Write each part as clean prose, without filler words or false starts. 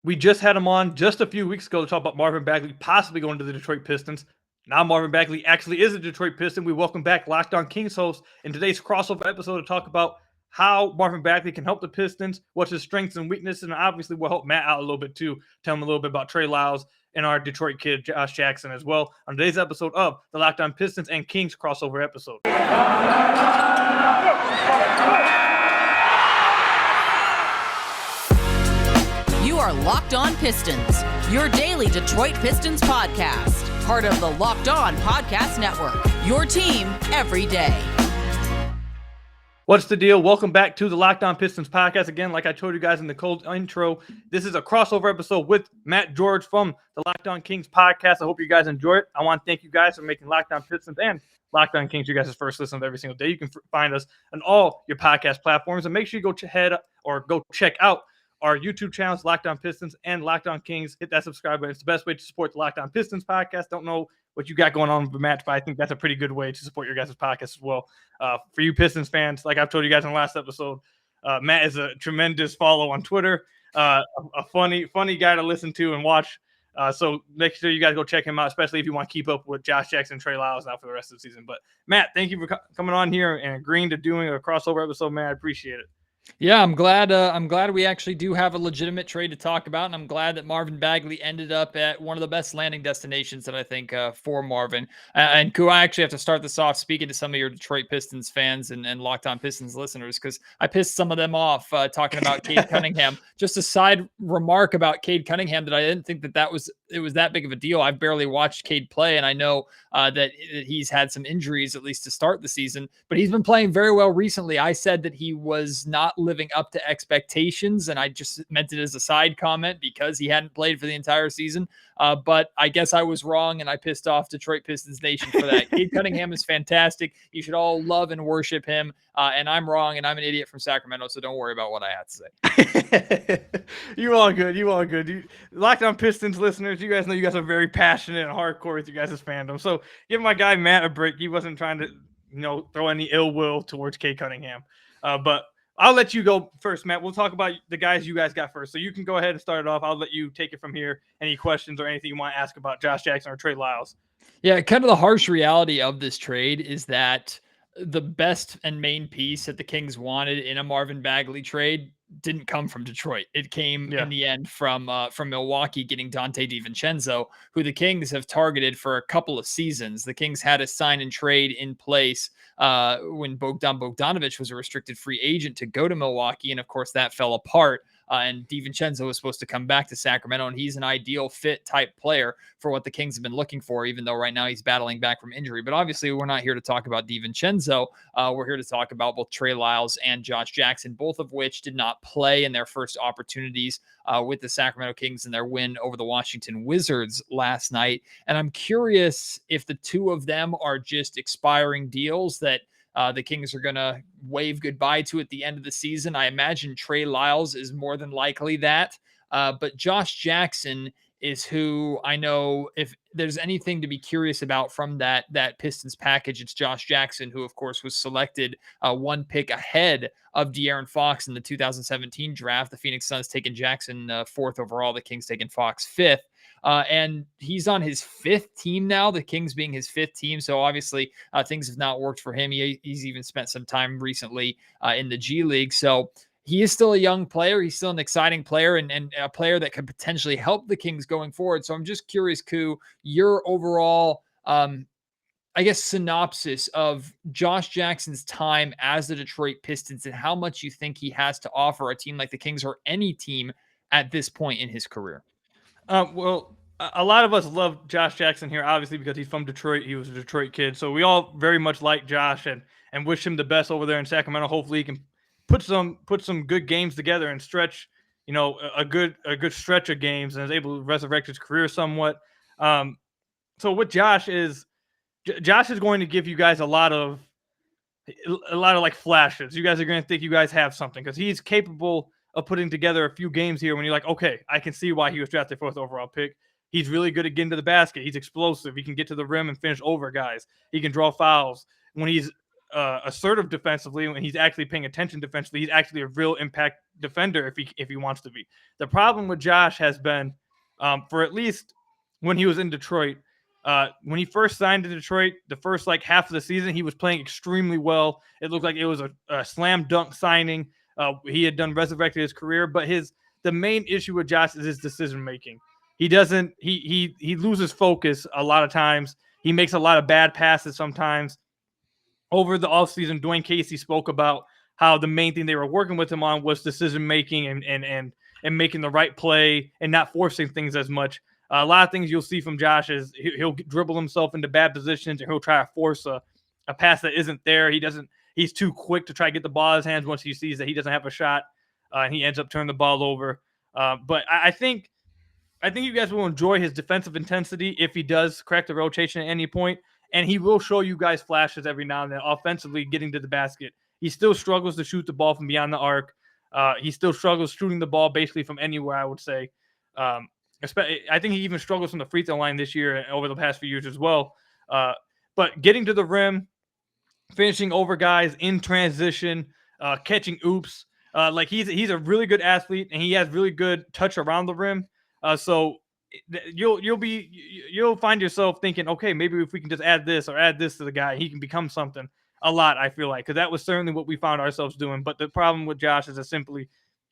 We just had him on just a few weeks ago to talk about Marvin Bagley possibly going to the Detroit Pistons. Now Marvin Bagley actually is a Detroit Piston. We welcome back Locked On Kings host in today's crossover episode to talk about how Marvin Bagley can help the Pistons, what's his strengths and weaknesses, and obviously we'll help Matt out a little bit too, tell him a little bit about Trey Lyles and our Detroit kid, Josh Jackson, as well on today's episode of the Locked On Pistons and Kings crossover episode. You are Locked On Pistons, your daily Detroit Pistons podcast. Part of the Locked On Podcast Network, your team every day. What's the deal? Welcome back to the Locked On Pistons podcast. Again, like I told you guys in the cold intro, this is a crossover episode with Matt George from the Locked On Kings podcast. I hope you guys enjoy it. I want to thank you guys for making Locked On Pistons and Locked On Kings your guys' first listen of every single day. You can find us on all your podcast platforms, and make sure you go go check out our YouTube channels, Locked On Pistons and Locked On Kings. Hit that subscribe button. It's the best way to support the Locked On Pistons podcast. Don't know what you got going on with Matt, but I think that's a pretty good way to support your guys' podcast as well. For you Pistons fans, like I've told you guys in the last episode, Matt is a tremendous follow on Twitter, a funny guy to listen to and watch. So make sure you guys go check him out, especially if you want to keep up with Josh Jackson and Trey Lyles now for the rest of the season. But Matt, thank you for coming on here and agreeing to doing a crossover episode, man. I appreciate it. Yeah, I'm glad we actually do have a legitimate trade to talk about, and I'm glad that Marvin Bagley ended up at one of the best landing destinations that I think for Marvin. And I actually have to start this off speaking to some of your Detroit Pistons fans and Locked On Pistons listeners, because I pissed some of them off talking about Cade Cunningham. Just a side remark about Cade Cunningham, that I didn't think that was that big of a deal. I've barely watched Cade play, and I know that he's had some injuries, at least to start the season, but he's been playing very well recently. I said that he was not living up to expectations, and I just meant it as a side comment because he hadn't played for the entire season. But I guess I was wrong, and I pissed off Detroit Pistons Nation for that. Cade Cunningham is fantastic. You should all love and worship him. And I'm wrong, and I'm an idiot from Sacramento, so don't worry about what I had to say. You all good. Locked On Pistons listeners, you guys know you guys are very passionate and hardcore with you guys' fandom. So give my guy Matt a break. He wasn't trying to, throw any ill will towards Cade Cunningham. But I'll let you go first, Matt. We'll talk about the guys you guys got first. So you can go ahead and start it off. I'll let you take it from here. Any questions or anything you want to ask about Josh Jackson or Trey Lyles? Yeah, kind of the harsh reality of this trade is that the best and main piece that the Kings wanted in a Marvin Bagley trade didn't come from Detroit. It came in the end from Milwaukee getting Donte DiVincenzo, who the Kings have targeted for a couple of seasons. The Kings had a sign and trade in place when Bogdan Bogdanovic was a restricted free agent to go to Milwaukee, and of course that fell apart. And DiVincenzo was supposed to come back to Sacramento, and he's an ideal fit type player for what the Kings have been looking for, even though right now he's battling back from injury. But obviously, we're not here to talk about DiVincenzo. We're here to talk about both Trey Lyles and Josh Jackson, both of which did not play in their first opportunities with the Sacramento Kings in their win over the Washington Wizards last night. And I'm curious if the two of them are just expiring deals that the Kings are going to wave goodbye to at the end of the season. I imagine Trey Lyles is more than likely that. But Josh Jackson is who I know, if there's anything to be curious about from that Pistons package, it's Josh Jackson, who of course was selected one pick ahead of De'Aaron Fox in the 2017 draft. The Phoenix Suns taking Jackson fourth overall, the Kings taking Fox fifth. And he's on his fifth team now, the Kings being his fifth team. So obviously things have not worked for him. He's even spent some time recently in the G League. So he is still a young player. He's still an exciting player and a player that could potentially help the Kings going forward. So I'm just curious, Koo, your overall, synopsis of Josh Jackson's time as the Detroit Pistons and how much you think he has to offer a team like the Kings or any team at this point in his career. Well, a lot of us love Josh Jackson here, obviously, because he's from Detroit. He was a Detroit kid. So we all very much like Josh and wish him the best over there in Sacramento. Hopefully he can put some good games together and stretch, a good stretch of games and is able to resurrect his career somewhat. So what Josh is going to give you guys a lot of like flashes. You guys are going to think you guys have something because he's capable of putting together a few games here when you're like, okay, I can see why he was drafted fourth overall pick. He's really good at getting to the basket. He's explosive. He can get to the rim and finish over guys. He can draw fouls. When he's assertive defensively, when he's actually paying attention defensively, he's actually a real impact defender if he wants to be. The problem with Josh has been, for at least when he was in Detroit, when he first signed to Detroit, the first like half of the season, he was playing extremely well. It looked like it was a slam dunk signing. He had resurrected his career, but the main issue with Josh is his decision making. He loses focus a lot of times. He makes a lot of bad passes sometimes. Over the offseason, Dwayne Casey spoke about how the main thing they were working with him on was decision making and making the right play and not forcing things as much. A lot of things you'll see from Josh is he'll dribble himself into bad positions, and he'll try to force a pass that isn't there. He's too quick to try to get the ball in his hands once he sees that he doesn't have a shot, and he ends up turning the ball over. But I think you guys will enjoy his defensive intensity if he does correct the rotation at any point, and he will show you guys flashes every now and then offensively getting to the basket. He still struggles to shoot the ball from beyond the arc. He still struggles shooting the ball basically from anywhere, I would say. I think he even struggles from the free throw line this year and over the past few years as well. But getting to the rim, finishing over guys in transition, catching oops. Like he's a really good athlete, and he has really good touch around the rim. So you'll find yourself thinking, okay, maybe if we can just add this to the guy, he can become something. A lot, I feel like, because that was certainly what we found ourselves doing. But the problem with Josh is that simply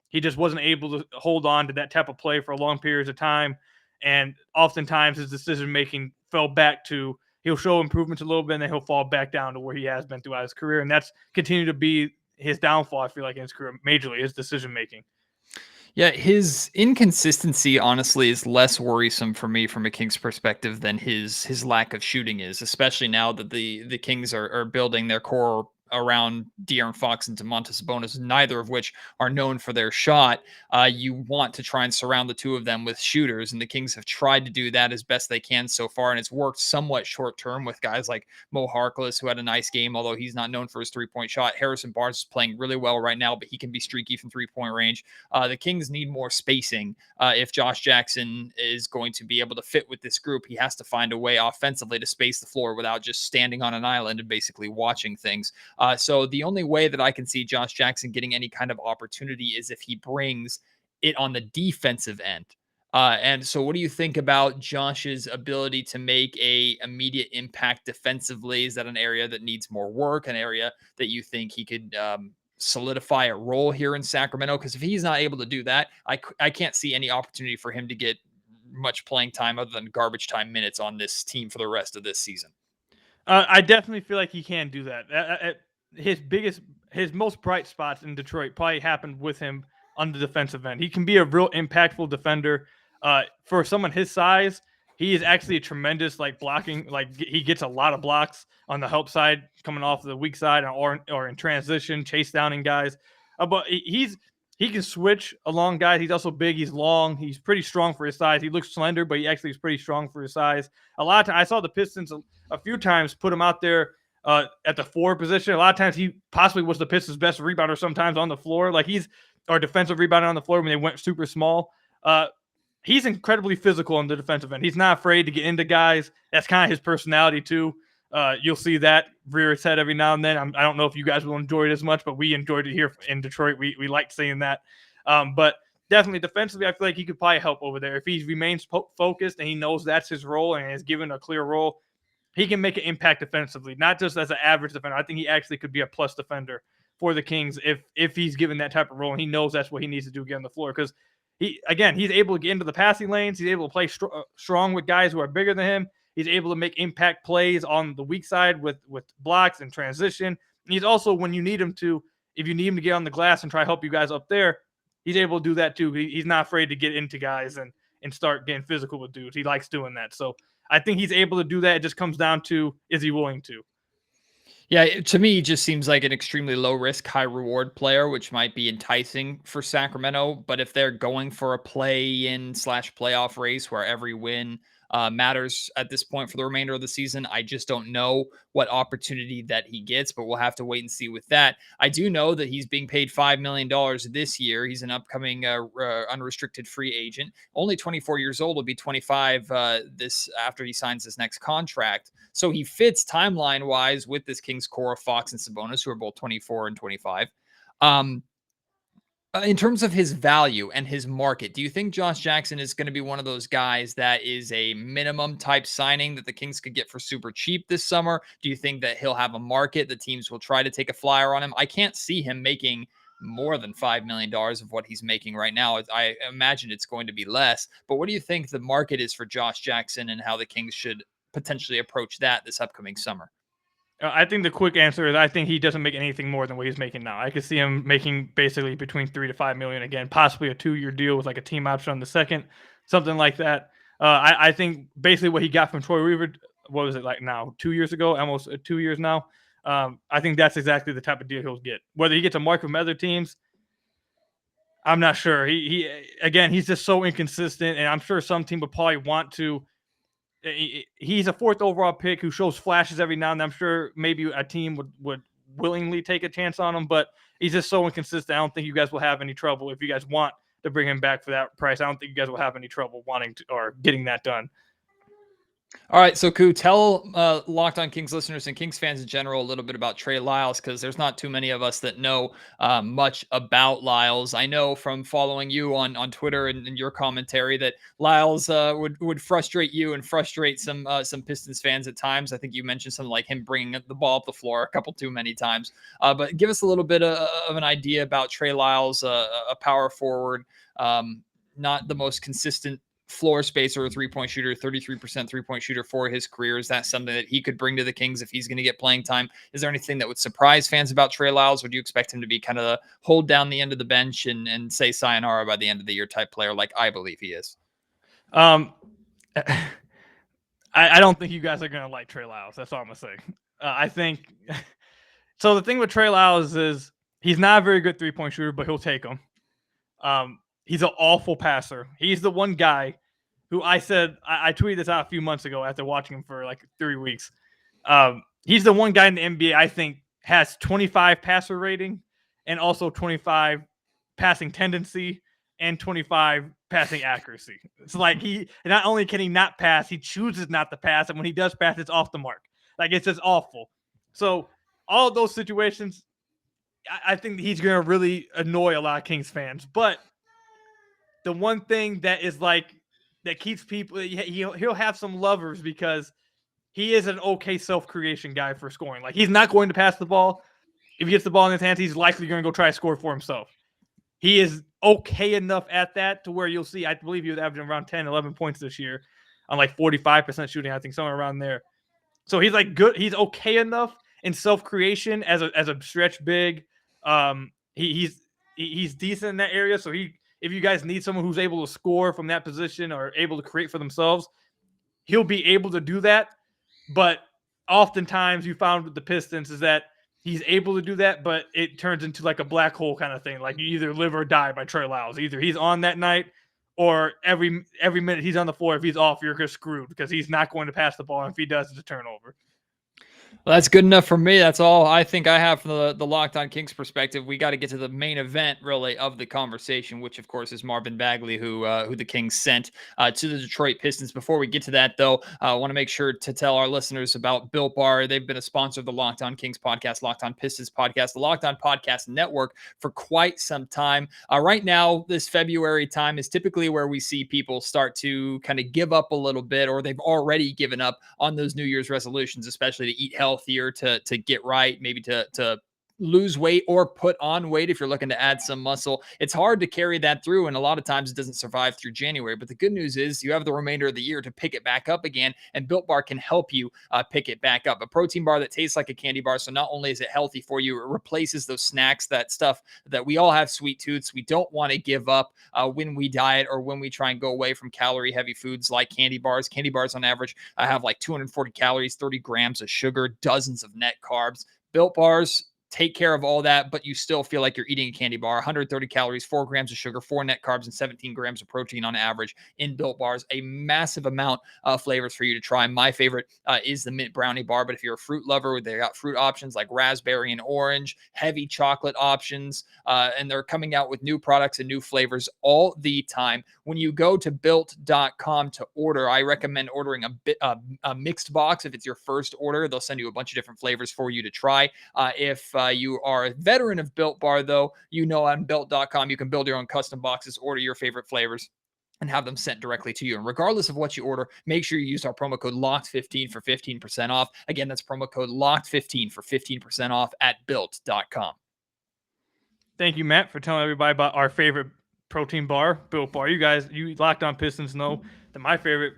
he just wasn't able to hold on to that type of play for long periods of time, and oftentimes his decision making fell back to he'll show improvements a little bit, and then he'll fall back down to where he has been throughout his career, and that's continued to be his downfall. I feel like in his career, majorly his decision making. Yeah, his inconsistency, honestly, is less worrisome for me from a Kings perspective than his lack of shooting is, especially now that the Kings are building their core around De'Aaron Fox and Domantas Sabonis, neither of which are known for their shot. You want to try and surround the two of them with shooters, and the Kings have tried to do that as best they can so far, and it's worked somewhat short term with guys like Mo Harkless, who had a nice game, although he's not known for his three-point shot. Harrison Barnes is playing really well right now, but he can be streaky from three-point range. The Kings need more spacing. If Josh Jackson is going to be able to fit with this group, he has to find a way offensively to space the floor without just standing on an island and basically watching things. So the only way that I can see Josh Jackson getting any kind of opportunity is if he brings it on the defensive end. And so what do you think about Josh's ability to make a immediate impact defensively? Is that an area that needs more work, an area that you think he could solidify a role here in Sacramento? Because if he's not able to do that, I can't see any opportunity for him to get much playing time other than garbage time minutes on this team for the rest of this season. I definitely feel like he can do that. His most bright spots in Detroit probably happened with him on the defensive end. He can be a real impactful defender. For someone his size, he is actually a tremendous blocking. Like he gets a lot of blocks on the help side, coming off the weak side, or in transition, chase downing guys. But he can switch along guys. He's also big. He's long. He's pretty strong for his size. He looks slender, but he actually is pretty strong for his size. A lot of times, I saw the Pistons a few times put him out there at the 4 position. A lot of times he possibly was the Pistons' best rebounder sometimes on the floor. Or defensive rebounder on the floor when they went super small. He's incredibly physical on the defensive end. He's not afraid to get into guys. That's kind of his personality too. You'll see that rear its head every now and then. I don't know if you guys will enjoy it as much, but we enjoyed it here in Detroit. We liked seeing that. But definitely defensively, I feel like he could probably help over there. If he remains focused and he knows that's his role and is given a clear role, he can make an impact defensively, not just as an average defender. I think he actually could be a plus defender for the Kings if he's given that type of role and he knows that's what he needs to do to get on the floor. Because he's able to get into the passing lanes. He's able to play strong with guys who are bigger than him. He's able to make impact plays on the weak side with blocks and transition. And he's also, when you need him to, if you need him to get on the glass and try to help you guys up there, he's able to do that too. He's not afraid to get into guys and start getting physical with dudes. He likes doing that. So I think he's able to do that. It just comes down to, is he willing to? Yeah, to me, he just seems like an extremely low risk, high reward player, which might be enticing for Sacramento. But if they're going for a play-in / playoff race where every win matters at this point for the remainder of the season. I just don't know what opportunity that he gets, but we'll have to wait and see with that. I do know that he's being paid $5 million this year. He's an upcoming unrestricted free agent. Only 24 years old, will be 25 this after he signs his next contract. So he fits timeline-wise with this Kings core of Fox and Sabonis, who are both 24 and 25. In terms of his value and his market, do you think Josh Jackson is going to be one of those guys that is a minimum type signing that the Kings could get for super cheap this summer? Do you think that he'll have a market that teams will try to take a flyer on him? I can't see him making more than $5 million of what he's making right now. I imagine it's going to be less. But what do you think the market is for Josh Jackson and how the Kings should potentially approach that this upcoming summer? I think the quick answer is I think he doesn't make anything more than what he's making now. I could see him making basically between $3 to $5 million again, possibly a 2-year deal with like a team option on the second, something like that. I think basically what he got from Troy Weaver, what was it like now, 2 years ago, almost 2 years now. I think that's exactly the type of deal he'll get. Whether he gets a mark from other teams, I'm not sure. He's just so inconsistent, and I'm sure some team would probably want to. He's a 4th overall pick who shows flashes every now and then. I'm sure maybe a team would willingly take a chance on him, but he's just so inconsistent. I don't think you guys will have any trouble if you guys want to bring him back for that price. I don't think you guys will have any trouble wanting to or getting that done. All right, so Koo, tell Locked On Kings listeners and Kings fans in general a little bit about Trey Lyles, because there's not too many of us that know much about Lyles. I know from following you on Twitter and your commentary that Lyles would frustrate you and frustrate some Pistons fans at times. I think you mentioned something like him bringing the ball up the floor a couple too many times. But give us a little bit of an idea about Trey Lyles, a power forward, not the most consistent floor spacer, a three-point shooter, 33% three-point shooter for his career. Is that something that he could bring to the Kings if he's going to get playing time? Is there anything that would surprise fans about Trey Lyles? Would you expect him to be kind of the hold down the end of the bench and say sayonara by the end of the year type player like I believe he is? I don't think you guys are going to like Trey Lyles. That's all I'm going to say. I think – so the thing with Trey Lyles is he's not a very good three-point shooter, but he'll take them. He's an awful passer. He's the one guy who I said I tweeted this out a few months ago after watching him for like 3 weeks. He's the one guy in the NBA I think has 25 passer rating and also 25 passing tendency and 25 passing accuracy. It's like he not only can he not pass, he chooses not to pass, and when he does pass, it's off the mark. Like it's just awful. So all of those situations, I think he's going to really annoy a lot of Kings fans, but the one thing that is like that keeps people, he'll have some lovers because he is an okay self-creation guy for scoring. Like he's not going to pass the ball. If he gets the ball in his hands, he's likely going to go try to score for himself. He is okay enough at that to where you'll see, I believe he was averaging around 10, 11 points this year on like 45% shooting. I think somewhere around there. So he's like good. He's okay enough in self-creation as a stretch big. He's decent in that area. So if you guys need someone who's able to score from that position or able to create for themselves, he'll be able to do that. But oftentimes you found with the Pistons is that he's able to do that, but it turns into like a black hole kind of thing. Like you either live or die by Trey Lyles. Either he's on that night or every minute he's on the floor. If he's off, you're just screwed because he's not going to pass the ball. And if he does, it's a turnover. Well, that's good enough for me. That's all I think I have from the Locked On Kings perspective. We got to get to the main event, really, of the conversation, which, of course, is Marvin Bagley, who the Kings sent to the Detroit Pistons. Before we get to that, though, I want to make sure to tell our listeners about Built Bar. They've been a sponsor of the Locked On Kings podcast, Locked On Pistons podcast, the Locked On Podcast Network for quite some time. Right now, this February time is typically where we see people start to kind of give up a little bit, or they've already given up on those New Year's resolutions, especially to eat healthier, to get right, maybe to lose weight or put on weight if you're looking to add some muscle. It's hard to carry that through, and a lot of times it doesn't survive through January. But the good news is you have the remainder of the year to pick it back up again, and Built Bar can help you pick it back up. A protein bar that tastes like a candy bar, so not only is it healthy for you, it replaces those snacks, that stuff that we all have sweet tooths. We don't want to give up when we diet or when we try and go away from calorie-heavy foods like candy bars. Candy bars on average have like 240 calories, 30 grams of sugar, dozens of net carbs. Built Bars take care of all that, but you still feel like you're eating a candy bar. 130 calories, 4 grams of sugar, 4 net carbs, and 17 grams of protein on average in Built Bars. A massive amount of flavors for you to try. My favorite is the mint brownie bar, but if you're a fruit lover, they got fruit options like raspberry and orange, heavy chocolate options, and they're coming out with new products and new flavors all the time. When you go to built.com to order, I recommend ordering a mixed box. If it's your first order, they'll send you a bunch of different flavors for you to try. If you are a veteran of Built Bar, though, on built.com, you can build your own custom boxes, order your favorite flavors, and have them sent directly to you. And regardless of what you order, make sure you use our promo code LOCKED15 for 15% off. Again, that's promo code LOCKED15 for 15% off at built.com. Thank you, Matt, for telling everybody about our favorite protein bar, Built Bar. You Locked On Pistons know that my favorite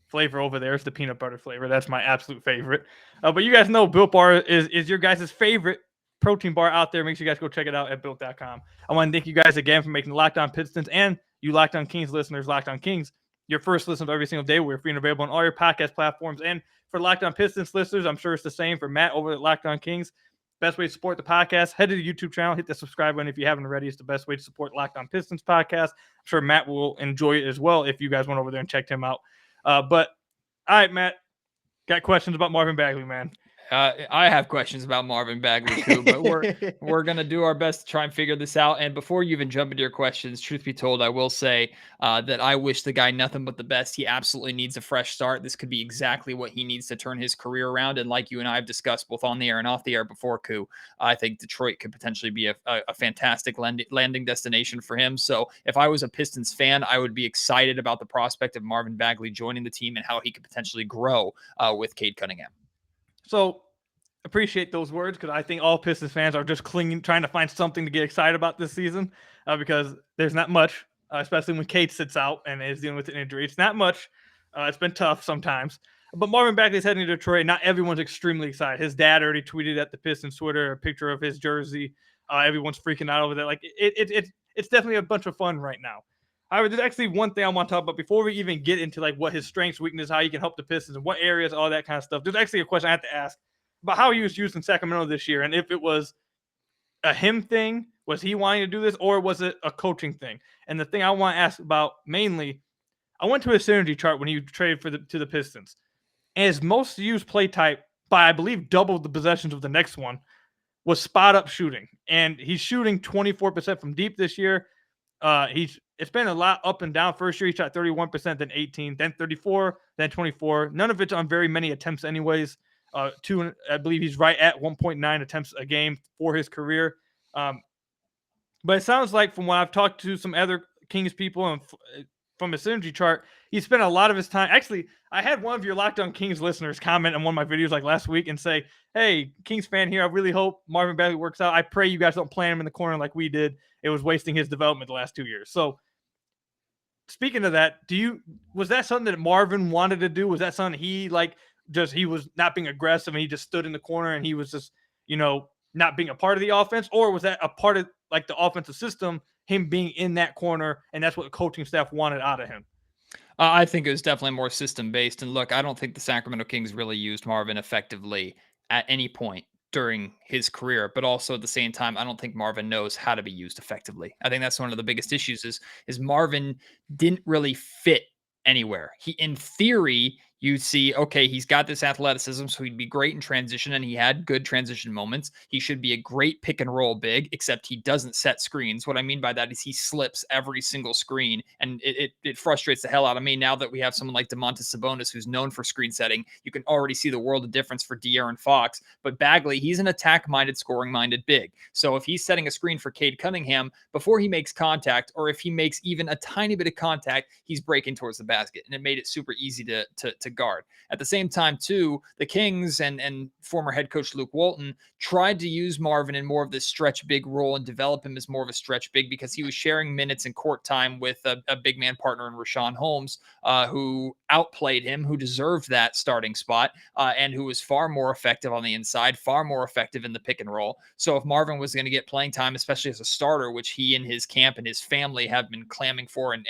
flavor over there is the peanut butter flavor. That's my absolute favorite. But you guys know Built Bar is your guys' favorite protein bar out there. Make sure you guys go check it out at built.com. I want to thank you guys again for making the Locked On Pistons and you Locked On Kings listeners, Locked On Kings, your first listen of every single day. We're free and available on all your podcast platforms. And for Locked On Pistons listeners, I'm sure it's the same for Matt over at Locked On Kings. Best way to support the podcast, head to the YouTube channel, hit the subscribe button if you haven't already. It's the best way to support Locked On Pistons podcast. I'm sure Matt will enjoy it as well if you guys went over there and checked him out. But all right, Matt, got questions about Marvin Bagley, man. I have questions about Marvin Bagley too, but we're going to do our best to try and figure this out. And before you even jump into your questions, truth be told, I will say that I wish the guy nothing but the best. He absolutely needs a fresh start. This could be exactly what he needs to turn his career around. And like you and I have discussed both on the air and off the air before, Koo, I think Detroit could potentially be a fantastic landing destination for him. So if I was a Pistons fan, I would be excited about the prospect of Marvin Bagley joining the team and how he could potentially grow with Cade Cunningham. So appreciate those words because I think all Pistons fans are just trying to find something to get excited about this season because there's not much, especially when Cade sits out and is dealing with an injury. It's not much. It's been tough sometimes. But Marvin Bagley's heading to Detroit. Not everyone's extremely excited. His dad already tweeted at the Pistons Twitter a picture of his jersey. Everyone's freaking out over there. Like it's definitely a bunch of fun right now. However, there's actually one thing I want to talk about before we even get into like what his strengths, weaknesses, how he can help the Pistons, and what areas, all that kind of stuff. There's actually a question I have to ask about how he was used in Sacramento this year, and if it was a him thing, was he wanting to do this, or was it a coaching thing? And the thing I want to ask about mainly, I went to his synergy chart when he traded to the Pistons, and his most used play type by I believe double the possessions of the next one was spot up shooting, and he's shooting 24% from deep this year. It's been a lot up and down. First year he shot 31%, then 18, then 34, then 24. None of it's on very many attempts, anyways. I believe he's right at 1.9 attempts a game for his career. But it sounds like from what I've talked to some other Kings people and from his synergy chart, he spent a lot of his time. Actually, I had one of your Locked On Kings listeners comment on one of my videos like last week and say, "Hey, Kings fan here. I really hope Marvin Bagley works out. I pray you guys don't plant him in the corner like we did. It was wasting his development the last 2 years." So speaking of that, was that something that Marvin wanted to do? Was that something he was not being aggressive and he just stood in the corner and he was just, not being a part of the offense? Or was that a part of like the offensive system, him being in that corner, and that's what the coaching staff wanted out of him? I think it was definitely more system-based. And look, I don't think the Sacramento Kings really used Marvin effectively at any point during his career, but also at the same time, I don't think Marvin knows how to be used effectively. I think that's one of the biggest issues is Marvin didn't really fit anywhere. In theory, you see, okay, he's got this athleticism, so he'd be great in transition, and he had good transition moments. He should be a great pick and roll big, except he doesn't set screens. What I mean by that is he slips every single screen, and it frustrates the hell out of me now that we have someone like Domantas Sabonis who's known for screen setting. You can already see the world of difference for De'Aaron Fox, but Bagley, he's an attack-minded, scoring-minded big. So if he's setting a screen for Cade Cunningham, before he makes contact, or if he makes even a tiny bit of contact, he's breaking towards the basket, and it made it super easy to guard. At the same time, too, the Kings and former head coach Luke Walton tried to use Marvin in more of this stretch big role and develop him as more of a stretch big because he was sharing minutes and court time with a big man partner in Rashawn Holmes, who outplayed him, who deserved that starting spot, and who was far more effective on the inside, far more effective in the pick and roll. So if Marvin was going to get playing time, especially as a starter, which he and his camp and his family have been clamming for and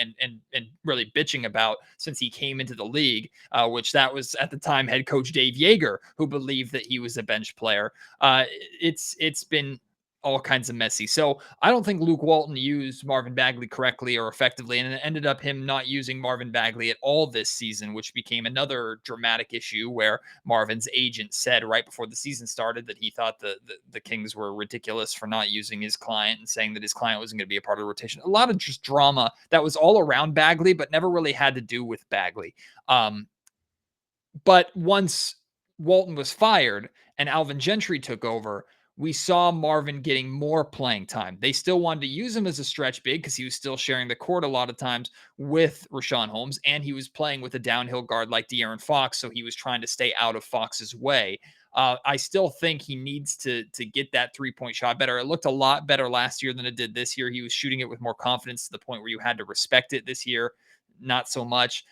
really bitching about since he came into the league, which that was at the time head coach Dave Yeager, who believed that he was a bench player. It's been all kinds of messy. So I don't think Luke Walton used Marvin Bagley correctly or effectively, and it ended up him not using Marvin Bagley at all this season, which became another dramatic issue where Marvin's agent said right before the season started that he thought the Kings were ridiculous for not using his client and saying that his client wasn't going to be a part of the rotation. A lot of just drama that was all around Bagley, but never really had to do with Bagley. But once Walton was fired and Alvin Gentry took over, we saw Marvin getting more playing time. They still wanted to use him as a stretch big because he was still sharing the court a lot of times with Richaun Holmes, and he was playing with a downhill guard like De'Aaron Fox, so he was trying to stay out of Fox's way. I still think he needs to get that three-point shot better. It looked a lot better last year than it did this year. He was shooting it with more confidence to the point where you had to respect it. This year, not so much.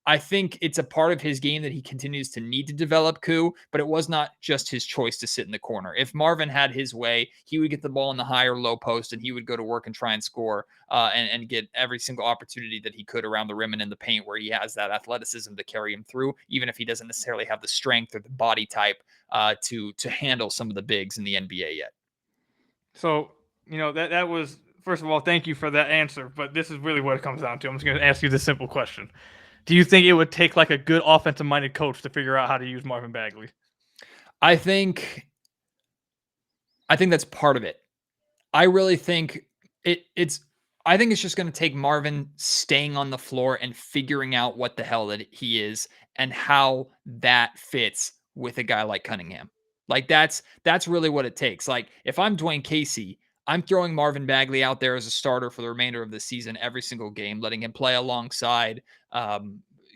I think it's a part of his game that he continues to need to develop, but it was not just his choice to sit in the corner. If Marvin had his way, he would get the ball in the high or low post, and he would go to work and try and score and get every single opportunity that he could around the rim and in the paint where he has that athleticism to carry him through, even if he doesn't necessarily have the strength or the body type to handle some of the bigs in the NBA yet. So, that was, first of all, thank you for that answer, but this is really what it comes down to. I'm just going to ask you this simple question. Do you think it would take like a good offensive-minded coach to figure out how to use Marvin Bagley? I think that's part of it. I really think it's just going to take Marvin staying on the floor and figuring out what the hell that he is and how that fits with a guy like Cunningham. Like that's really what it takes. Like if I'm Dwayne Casey, I'm throwing Marvin Bagley out there as a starter for the remainder of the season, every single game, letting him play alongside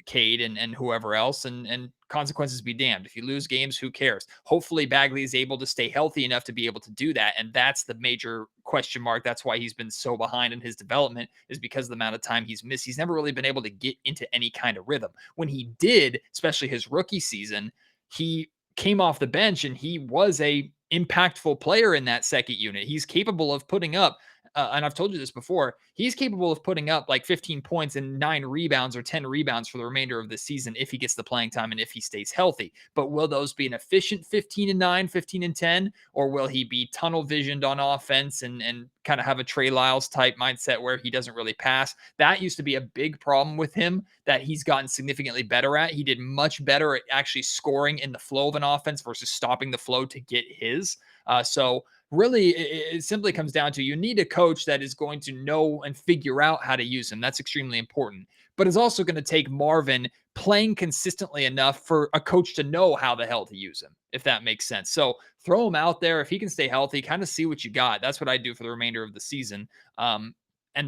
Cade and whoever else, and consequences be damned. If you lose games, who cares? Hopefully Bagley is able to stay healthy enough to be able to do that. And that's the major question mark. That's why he's been so behind in his development, is because of the amount of time he's missed. He's never really been able to get into any kind of rhythm. When he did, especially his rookie season, he came off the bench and he was a impactful player in that second unit. He's capable of putting up, and I've told you this before, he's capable of putting up like 15 points and 9 rebounds or 10 rebounds for the remainder of the season if he gets the playing time and if he stays healthy. But will those be an efficient 15 and 9, 15 and 10, or will he be tunnel visioned on offense and kind of have a Trey Lyles type mindset where he doesn't really pass? That used to be a big problem with him that he's gotten significantly better at. He did much better at actually scoring in the flow of an offense versus stopping the flow to get his. So really, it simply comes down to you need a coach that is going to know and figure out how to use him. That's extremely important. But it's also going to take Marvin playing consistently enough for a coach to know how the hell to use him, if that makes sense. So throw him out there. If he can stay healthy, kind of see what you got. That's what I do for the remainder of the season. And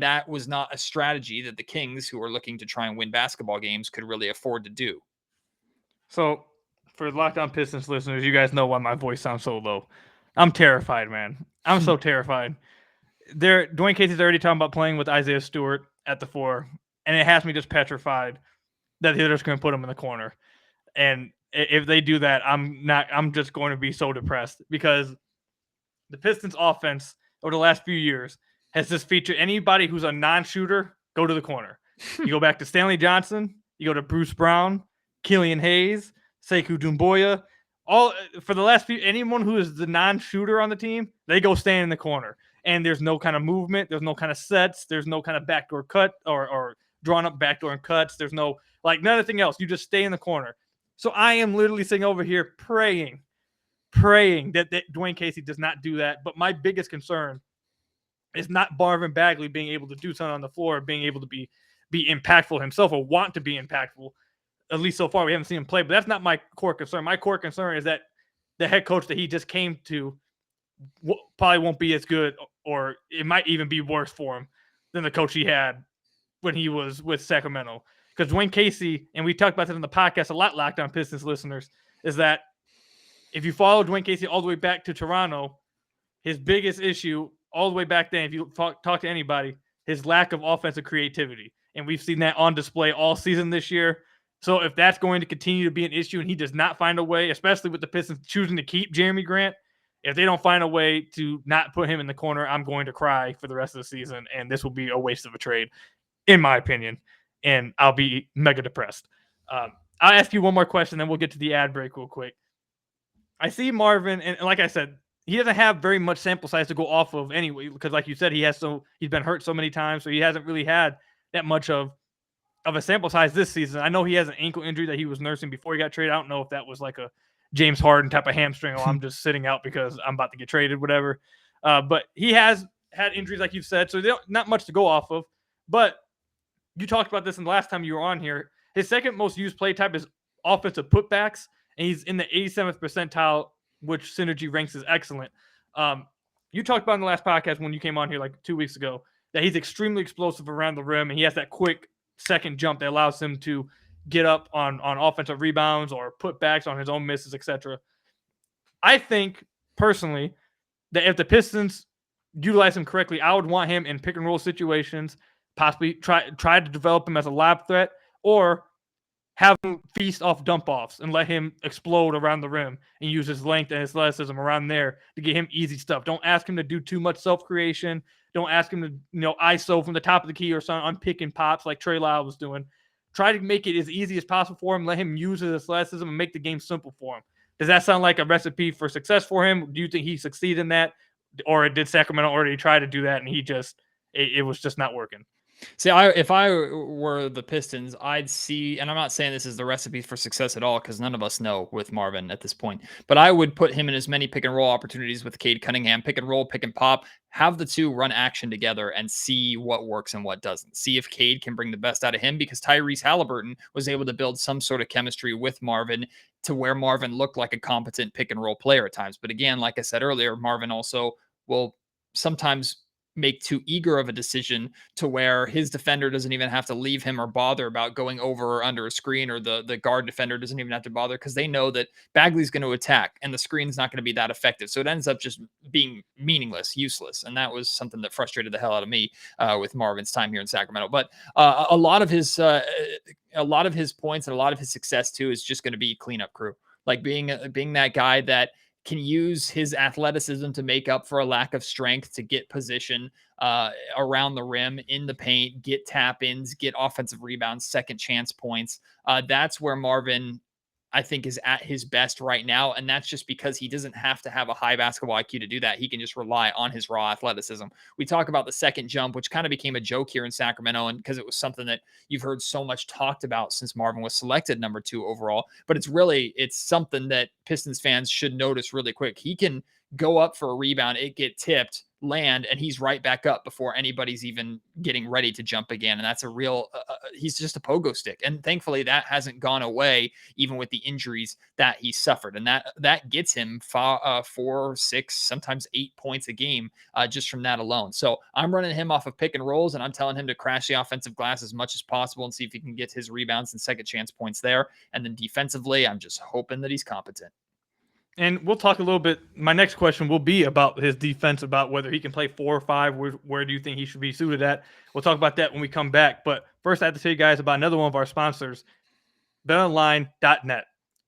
that was not a strategy that the Kings, who are looking to try and win basketball games, could really afford to do. So for Locked On Pistons listeners, you guys know why my voice sounds so low. I'm terrified, man. I'm so terrified. Dwayne Casey's already talking about playing with Isaiah Stewart at the 4, and it has me just petrified that they're just going to put him in the corner. And if they do that, I'm just going to be so depressed, because the Pistons offense over the last few years has just featured anybody who's a non-shooter, go to the corner. You go back to Stanley Johnson, you go to Bruce Brown, Killian Hayes, Sekou Doumbouya. All for the last few, anyone who is the non-shooter on the team, they go stand in the corner, and there's no kind of movement, there's no kind of sets, there's no kind of backdoor cut or drawn up backdoor and cuts, there's no nothing else. You just stay in the corner. So I am literally sitting over here praying that Dwayne Casey does not do that. But my biggest concern is not Marvin Bagley being able to do something on the floor, being able to be impactful himself or want to be impactful. At least so far, we haven't seen him play, but that's not my core concern. My core concern is that the head coach that he just came to probably won't be as good, or it might even be worse for him than the coach he had when he was with Sacramento. Because Dwayne Casey, and we talked about this in the podcast a lot, Locked On Pistons listeners, is that if you follow Dwayne Casey all the way back to Toronto, his biggest issue all the way back then, if you talk to anybody, his lack of offensive creativity. And we've seen that on display all season this year. So if that's going to continue to be an issue and he does not find a way, especially with the Pistons choosing to keep Jeremy Grant, if they don't find a way to not put him in the corner, I'm going to cry for the rest of the season, and this will be a waste of a trade, in my opinion, and I'll be mega depressed. I'll ask you one more question, then we'll get to the ad break real quick. I see Marvin, and like I said, he doesn't have very much sample size to go off of anyway, because like you said, he's been hurt so many times, so he hasn't really had that much of a sample size this season. I know he has an ankle injury that he was nursing before he got traded. I don't know if that was like a James Harden type of hamstring, or I'm just sitting out because I'm about to get traded, whatever. But he has had injuries, like you've said, so not much to go off of. But you talked about this in the last time you were on here. His second most used play type is offensive putbacks, and he's in the 87th percentile, which Synergy ranks as excellent. You talked about in the last podcast when you came on here like 2 weeks ago that he's extremely explosive around the rim, and he has that quick second jump that allows him to get up on offensive rebounds or putbacks on his own misses, etc. I think personally that if the Pistons utilize him correctly, I would want him in pick and roll situations, possibly try to develop him as a lob threat, or have him feast off dump offs and let him explode around the rim and use his length and his athleticism around there to get him easy stuff. Don't ask him to do too much self-creation. Don't ask him to, ISO from the top of the key or something on pick and pops like Trey Lyles was doing. Try to make it as easy as possible for him. Let him use his athleticism and make the game simple for him. Does that sound like a recipe for success for him? Do you think he succeeded in that? Or did Sacramento already try to do that and it was just not working? See, if I were the Pistons, I'd see, and I'm not saying this is the recipe for success at all, because none of us know with Marvin at this point, but I would put him in as many pick and roll opportunities with Cade Cunningham, pick and roll, pick and pop, have the two run action together and see what works and what doesn't. See if Cade can bring the best out of him, because Tyrese Halliburton was able to build some sort of chemistry with Marvin to where Marvin looked like a competent pick and roll player at times. But again, like I said earlier, Marvin also will sometimes make too eager of a decision to where his defender doesn't even have to leave him or bother about going over or under a screen, or the guard defender doesn't even have to bother because they know that Bagley's going to attack and the screen's not going to be that effective. So it ends up just being meaningless, useless. And that was something that frustrated the hell out of me with Marvin's time here in Sacramento. But a lot of his points and a lot of his success too is just going to be cleanup crew, like being that guy that can use his athleticism to make up for a lack of strength, to get position around the rim, in the paint, get tap-ins, get offensive rebounds, second chance points. That's where Marvin, I think, is at his best right now. And that's just because he doesn't have to have a high basketball IQ to do that. He can just rely on his raw athleticism. We talk about the second jump, which kind of became a joke here in Sacramento, and because it was something that you've heard so much talked about since Marvin was selected number 2 overall. But it's something that Pistons fans should notice really quick. He can go up for a rebound, it get tipped, land, and he's right back up before anybody's even getting ready to jump again. And that's a real, he's just a pogo stick. And thankfully that hasn't gone away, even with the injuries that he suffered. And that gets him 4, 6, sometimes 8 points a game just from that alone. So I'm running him off of pick and rolls, and I'm telling him to crash the offensive glass as much as possible and see if he can get his rebounds and second chance points there. And then defensively, I'm just hoping that he's competent. And we'll talk a little bit. My next question will be about his defense, about whether he can play 4 or 5. Where do you think he should be suited at? We'll talk about that when we come back. But first, I have to tell you guys about another one of our sponsors, BetOnline.net.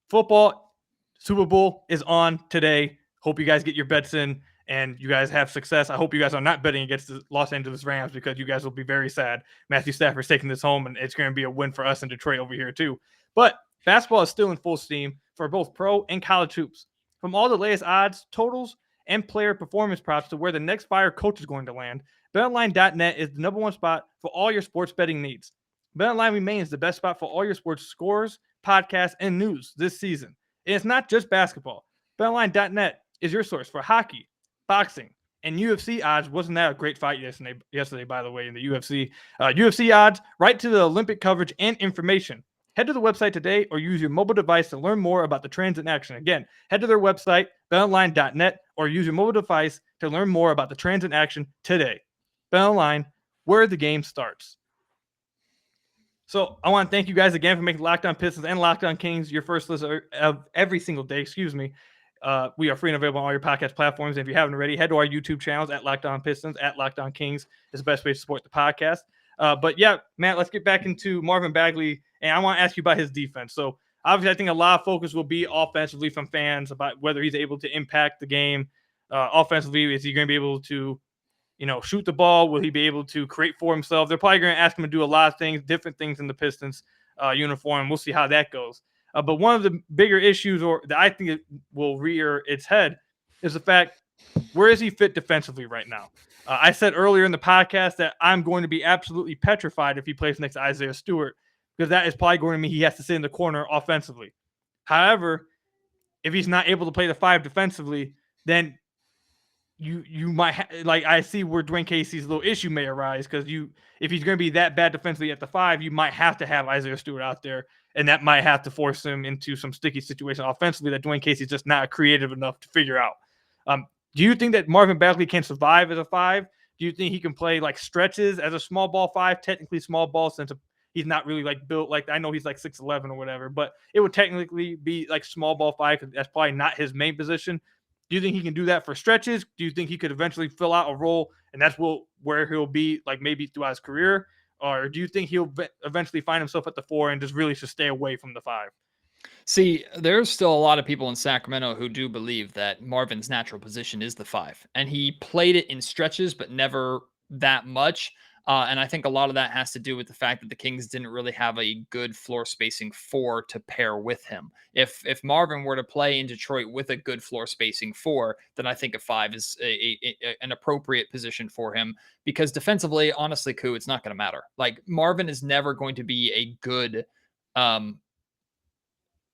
Football Super Bowl is on today. Hope you guys get your bets in and you guys have success. I hope you guys are not betting against the Los Angeles Rams, because you guys will be very sad. Matthew Stafford's taking this home, and it's going to be a win for us in Detroit over here too. But basketball is still in full steam for both pro and college hoops. From all the latest odds, totals, and player performance props to where the next fire coach is going to land, BetOnline.net is the number one spot for all your sports betting needs. BetOnline remains the best spot for all your sports scores, podcasts, and news this season. And it's not just basketball. BetOnline.net is your source for hockey, boxing, and UFC odds. Wasn't that a great fight yesterday, by the way, in the UFC? UFC odds, right to the Olympic coverage and information. Head to the website today or use your mobile device to learn more about the trends in action. Again, head to their website, betonline.net, or use your mobile device to learn more about the trends in action today. BetOnline, where the game starts. So I want to thank you guys again for making Locked On Pistons and Locked On Kings your first listen of every single day. We are free and available on all your podcast platforms. And if you haven't already, head to our YouTube channels at Locked On Pistons, at Locked On Kings. It's the best way to support the podcast. But yeah, Matt, let's get back into Marvin Bagley. And I want to ask you about his defense. So obviously, I think a lot of focus will be offensively from fans about whether he's able to impact the game. Offensively, is he going to be able to shoot the ball? Will he be able to create for himself? They're probably going to ask him to do a lot of things, different things in the Pistons uniform. We'll see how that goes. But one of the bigger issues, or that I think it will rear its head, is the fact, where is he fit defensively right now? I said earlier in the podcast that I'm going to be absolutely petrified if he plays next to Isaiah Stewart, because that is probably going to mean he has to sit in the corner offensively. However, if he's not able to play the 5 defensively, then you might I see where Dwayne Casey's little issue may arise, because if he's going to be that bad defensively at the 5, you might have to have Isaiah Stewart out there, and that might have to force him into some sticky situation offensively that Dwayne Casey's just not creative enough to figure out. Do you think that Marvin Bagley can survive as a 5? Do you think he can play like stretches as a small ball 5? Technically small ball, since he's not really built like, I know he's like 6'11" or whatever, but it would technically be like small ball 5, because that's probably not his main position. Do you think he can do that for stretches? Do you think he could eventually fill out a role, and that's where he'll be maybe throughout his career? Or do you think he'll eventually find himself at the 4 and just really should stay away from the 5? See, there's still a lot of people in Sacramento who do believe that Marvin's natural position is the 5, and he played it in stretches, but never that much. And I think a lot of that has to do with the fact that the Kings didn't really have a good floor spacing 4 to pair with him. If Marvin were to play in Detroit with a good floor spacing 4, then I think a 5 is an appropriate position for him, because defensively, honestly, it's not going to matter. Marvin is never going to be a good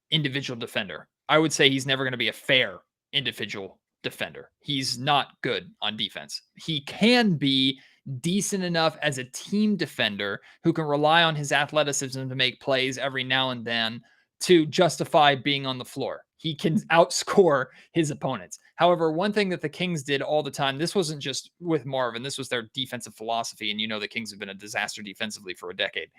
individual defender. I would say he's never going to be a fair individual defender. He's not good on defense. He can be decent enough as a team defender who can rely on his athleticism to make plays every now and then to justify being on the floor. He can outscore his opponents. However, one thing that the Kings did all the time, this wasn't just with Marvin, this was their defensive philosophy, and the Kings have been a disaster defensively for a decade.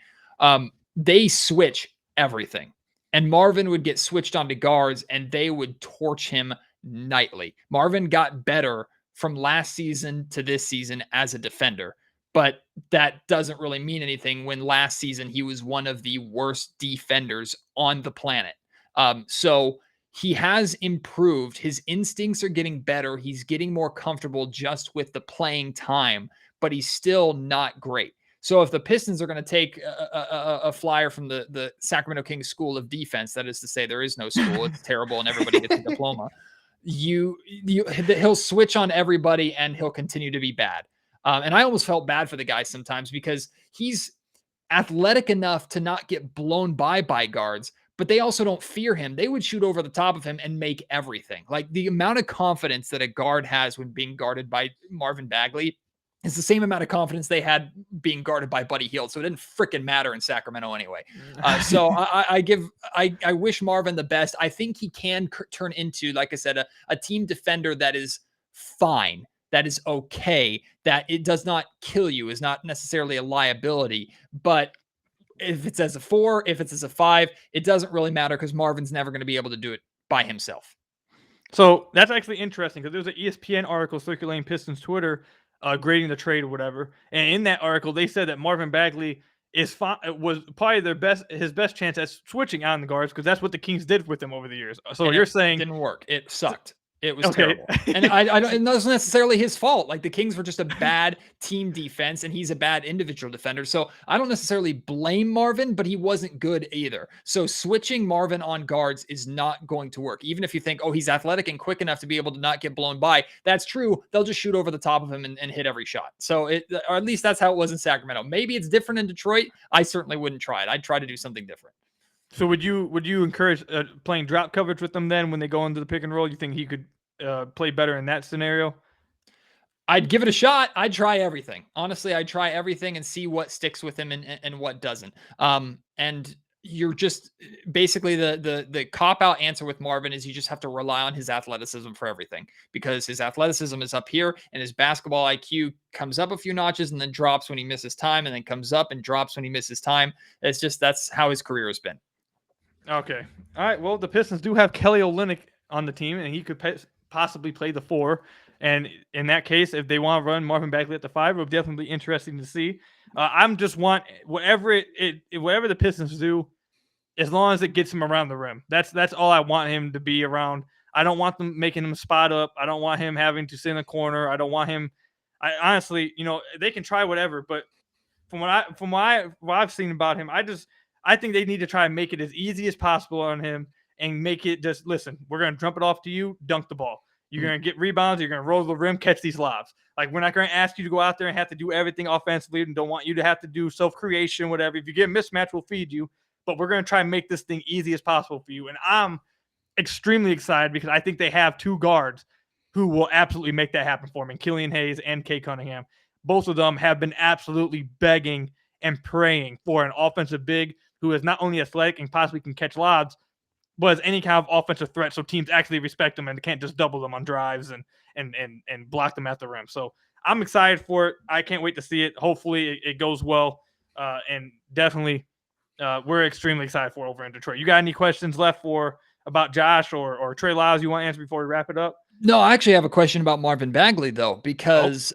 They switch everything. And Marvin would get switched onto guards, and they would torch him nightly. Marvin got better from last season to this season as a defender, but that doesn't really mean anything when last season he was one of the worst defenders on the planet. So he has improved. His instincts are getting better. He's getting more comfortable just with the playing time, but he's still not great. So if the Pistons are going to take a flyer from the Sacramento Kings School of Defense, that is to say there is no school, it's terrible, and everybody gets a diploma, he'll switch on everybody and he'll continue to be bad. And I almost felt bad for the guy sometimes, because he's athletic enough to not get blown by guards, but they also don't fear him. They would shoot over the top of him and make everything. The amount of confidence that a guard has when being guarded by Marvin Bagley, it's the same amount of confidence they had being guarded by Buddy Hield. So it didn't freaking matter in Sacramento anyway. So I wish Marvin the best. I think he can turn into, like I said, a team defender that is fine, that is okay, that it does not kill you, is not necessarily a liability. But if it's as a 4, if it's as a 5, it doesn't really matter, because Marvin's never going to be able to do it by himself. So that's actually interesting, because there's an ESPN article circulating Pistons Twitter grading the trade or whatever. And in that article, they said that Marvin Bagley was probably his best chance at switching on the guards, because that's what the Kings did with him over the years. So you're saying it didn't work. It sucked. It was terrible. And I don't, and that's necessarily his fault. The Kings were just a bad team defense, and he's a bad individual defender. So I don't necessarily blame Marvin, but he wasn't good either. So switching Marvin on guards is not going to work. Even if you think, he's athletic and quick enough to be able to not get blown by, that's true. They'll just shoot over the top of him and hit every shot. So or at least that's how it was in Sacramento. Maybe it's different in Detroit. I certainly wouldn't try it. I'd try to do something different. So would you encourage playing drop coverage with them then when they go into the pick and roll? You think he could play better in that scenario? I'd give it a shot. I'd try everything. Honestly, I'd try everything and see what sticks with him and what doesn't. And you're just basically the cop-out answer with Marvin is you just have to rely on his athleticism for everything, because his athleticism is up here and his basketball IQ comes up a few notches and then drops when he misses time, and then comes up and drops when he misses time. That's how his career has been. Okay. All right. Well, the Pistons do have Kelly Olynyk on the team, and he could possibly play the 4. And in that case, if they want to run Marvin Bagley at the 5, it'll definitely be interesting to see. I'm just want whatever the Pistons do, as long as it gets him around the rim. That's all I want him to be around. I don't want them making him spot up. I don't want him having to sit in the corner. I don't want him I honestly, they can try whatever, but from what I've seen about him, I think they need to try and make it as easy as possible on him and make it just listen. We're gonna jump it off to you, dunk the ball. You're gonna get rebounds. You're gonna roll the rim, catch these lobs. Like we're not gonna ask you to go out there and have to do everything offensively, and don't want you to have to do self creation, whatever. If you get a mismatch, we'll feed you. But we're gonna try and make this thing easy as possible for you. And I'm extremely excited because I think they have two guards who will absolutely make that happen for me. Killian Hayes and Kay Cunningham. Both of them have been absolutely begging and praying for an offensive big who is not only athletic and possibly can catch lobs, but is any kind of offensive threat, so teams actually respect them and can't just double them on drives and block them at the rim. So I'm excited for it. I can't wait to see it. Hopefully it goes well, and definitely we're extremely excited for it over in Detroit. You got any questions left about Josh or Trey Lyles you want to answer before we wrap it up? No, I actually have a question about Marvin Bagley though, because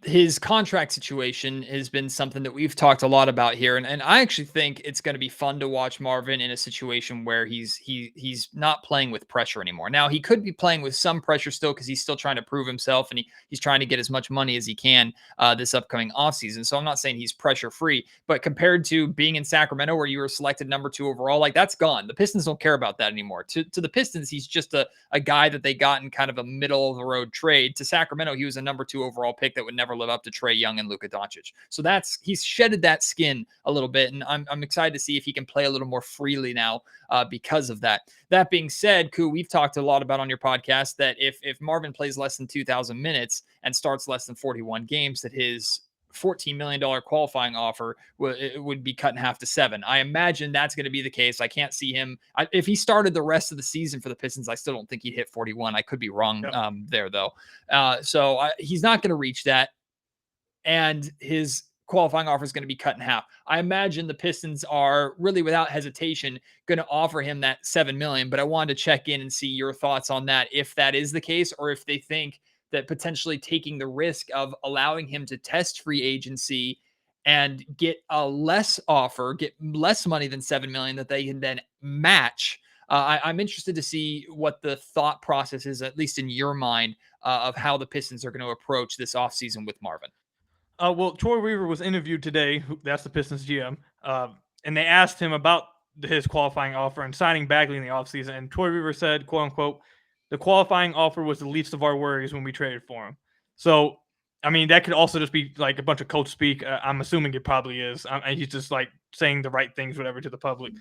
his contract situation has been something that we've talked a lot about here. And I actually think it's going to be fun to watch Marvin in a situation where he's not playing with pressure anymore. Now, he could be playing with some pressure still because he's still trying to prove himself and he's trying to get as much money as he can this upcoming offseason. So I'm not saying he's pressure free, but compared to being in Sacramento where you were selected number 2 overall, like that's gone. The Pistons don't care about that anymore. To the Pistons, he's just a guy that they got in kind of a middle of the road trade. To Sacramento, he was a number 2 overall pick that would never live up to Trae Young and Luka Doncic. So he's shedded that skin a little bit, and I'm excited to see if he can play a little more freely now because of that. That being said, Koo, we've talked a lot about on your podcast that if Marvin plays less than 2,000 minutes and starts less than 41 games, that his $14 million qualifying offer would be cut in half to 7. I imagine that's going to be the case. I can't see him. If he started the rest of the season for the Pistons, I still don't think he'd hit 41. I could be wrong there, though. So he's not going to reach that. And his qualifying offer is going to be cut in half. I imagine the Pistons are really without hesitation going to offer him that $7 million, but I wanted to check in and see your thoughts on that, if that is the case, or if they think that potentially taking the risk of allowing him to test free agency and get a less offer, get less money than $7 million that they can then match. I'm interested to see what the thought process is, at least in your mind, of how the Pistons are going to approach this offseason with Marvin. Well, Troy Weaver was interviewed today. That's the Pistons GM. And they asked him about his qualifying offer and signing Bagley in the offseason. And Troy Weaver said, quote unquote, the qualifying offer was the least of our worries when we traded for him. So, I mean, that could also just be like a bunch of coach speak. I'm assuming it probably is. He's just like saying the right things, whatever, to the public.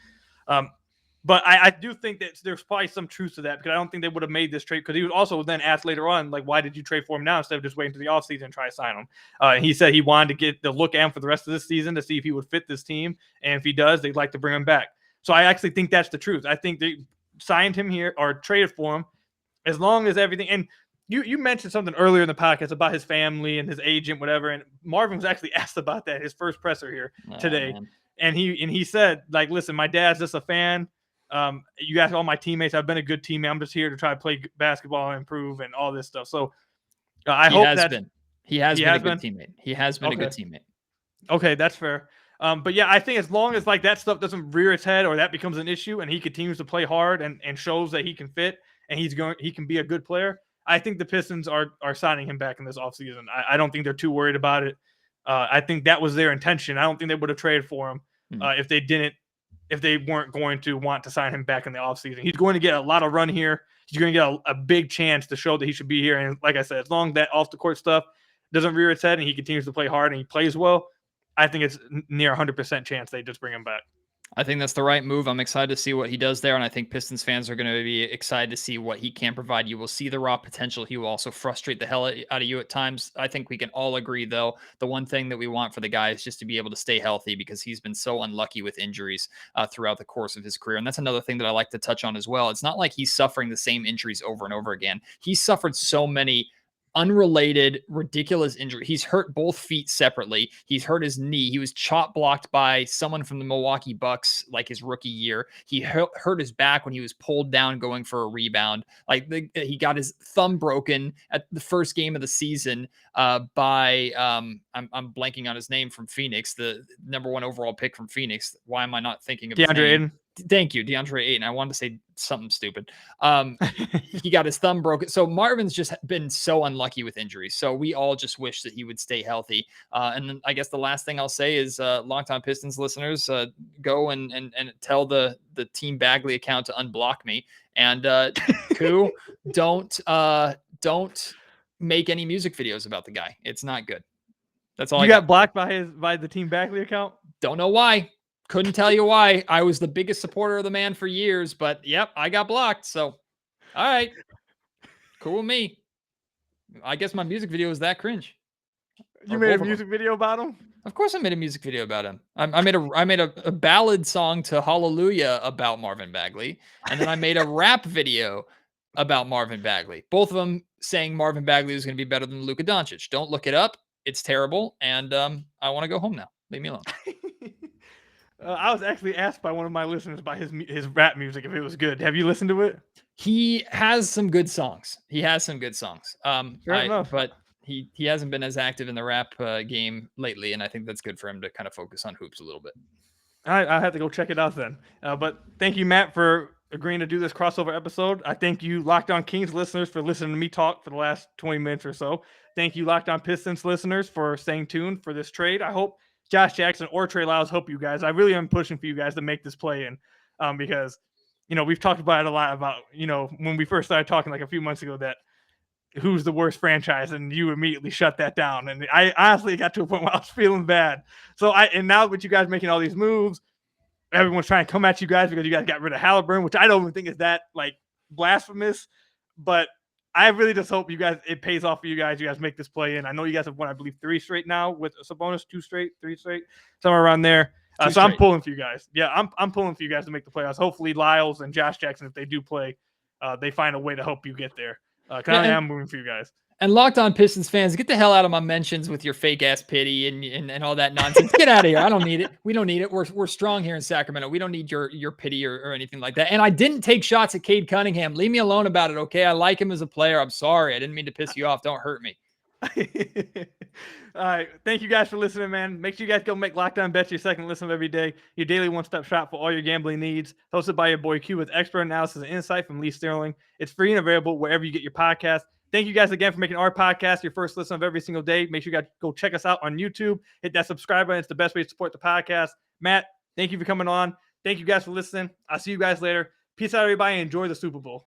But I do think that there's probably some truth to that because I don't think they would have made this trade because he was also then asked later on, like, why did you trade for him now instead of just waiting to the offseason and try to sign him? And he said he wanted to get the look at him for the rest of this season to see if he would fit this team. And if he does, they'd like to bring him back. So I actually think that's the truth. I think they signed him here or traded for him as long as everything. And you mentioned something earlier in the podcast about his family and his agent, whatever. And Marvin was actually asked about that, his first presser here today. Man. And he said, like, listen, my dad's just a fan. You ask all my teammates, I've been a good teammate. I'm just here to try to play basketball and improve and all this stuff. So I hope that he has been a good teammate. He has been a good teammate. Okay, that's fair. But yeah, I think as long as like that stuff doesn't rear its head or that becomes an issue and he continues to play hard and shows that he can fit and he can be a good player, I think the Pistons are signing him back in this offseason. I don't think they're too worried about it. I think that was their intention. I don't think they would have traded for him if they weren't going to want to sign him back in the offseason. He's going to get a lot of run here. He's going to get a big chance to show that he should be here. And like I said, as long as that off-the-court stuff doesn't rear its head and he continues to play hard and he plays well, I think it's near 100% chance they just bring him back. I think that's the right move. I'm excited to see what he does there, and I think Pistons fans are going to be excited to see what he can provide. You will see the raw potential. He will also frustrate the hell out of you at times. I think we can all agree, though, the one thing that we want for the guy is just to be able to stay healthy because he's been so unlucky with injuries throughout the course of his career, and that's another thing that I like to touch on as well. It's not like he's suffering the same injuries over and over again. He's suffered so many unrelated, ridiculous injury. He's hurt both feet separately. He's hurt his knee. He was chop blocked by someone from the Milwaukee Bucks like his rookie year. He hurt his back when he was pulled down going for a rebound. He got his thumb broken at the first game of the season by I'm blanking on his name from Phoenix, the number 1 overall pick from Phoenix. Why am I not thinking of DeAndre his name? Ayton. Thank you, DeAndre Ayton. I wanted to say something stupid. He got his thumb broken. So Marvin's just been so unlucky with injuries. So we all just wish that he would stay healthy. And then I guess the last thing I'll say is, longtime Pistons listeners, go and tell the Team Bagley account to unblock me. And two, don't make any music videos about the guy. It's not good. That's all. You got blocked by the Team Bagley account? Don't know why. Couldn't tell you why. I was the biggest supporter of the man for years, but yep, I got blocked. So, all right, cool with me. I guess my music video is that cringe. You made a music video about him? Of course, I made a music video about him. I made a ballad song to Hallelujah about Marvin Bagley, and then I made a rap video about Marvin Bagley. Both of them saying Marvin Bagley is going to be better than Luka Doncic. Don't look it up. It's terrible, and I want to go home now. Leave me alone. I was actually asked by one of my listeners by his rap music if it was good. Have you listened to it? He has some good songs. Fair enough. But he hasn't been as active in the rap game lately, and I think that's good for him to kind of focus on hoops a little bit. I have to go check it out then. But thank you, Matt, for agreeing to do this crossover episode. I thank you, Locked On Kings listeners, for listening to me talk for the last 20 minutes or so. Thank you, Locked On Pistons listeners, for staying tuned for this trade. I hope Josh Jackson or Trey Lyles help you guys. I really am pushing for you guys to make this play in because, we've talked about it a lot about, when we first started talking like a few months ago that who's the worst franchise, and you immediately shut that down. And I honestly got to a point where I was feeling bad. So and now with you guys making all these moves, everyone's trying to come at you guys because you guys got rid of Halliburton, which I don't even think is that blasphemous, but I really just hope it pays off for you guys. You guys make this play in. I know you guys have won, I believe, 3 straight now with Sabonis, 2 straight, 3 straight, somewhere around there. So I'm pulling for you guys. Yeah, I'm pulling for you guys to make the playoffs. Hopefully Lyles and Josh Jackson, if they do play, they find a way to help you get there. I'm moving for you guys. And Locked On Pistons fans, get the hell out of my mentions with your fake ass pity and all that nonsense. Get out of here. I don't need it. We don't need it. We're strong here in Sacramento. We don't need your pity or anything like that. And I didn't take shots at Cade Cunningham. Leave me alone about it, okay? I like him as a player. I'm sorry. I didn't mean to piss you off. Don't hurt me. All right. Thank you guys for listening, man. Make sure you guys go make Locked On Bets your second listen of every day. Your daily one-stop shop for all your gambling needs. Hosted by your boy Q with expert analysis and insight from Lee Sterling. It's free and available wherever you get your podcast. Thank you guys again for making our podcast your first listen of every single day. Make sure you guys go check us out on YouTube. Hit that subscribe button. It's the best way to support the podcast. Matt, thank you for coming on. Thank you guys for listening. I'll see you guys later. Peace out, everybody, and enjoy the Super Bowl.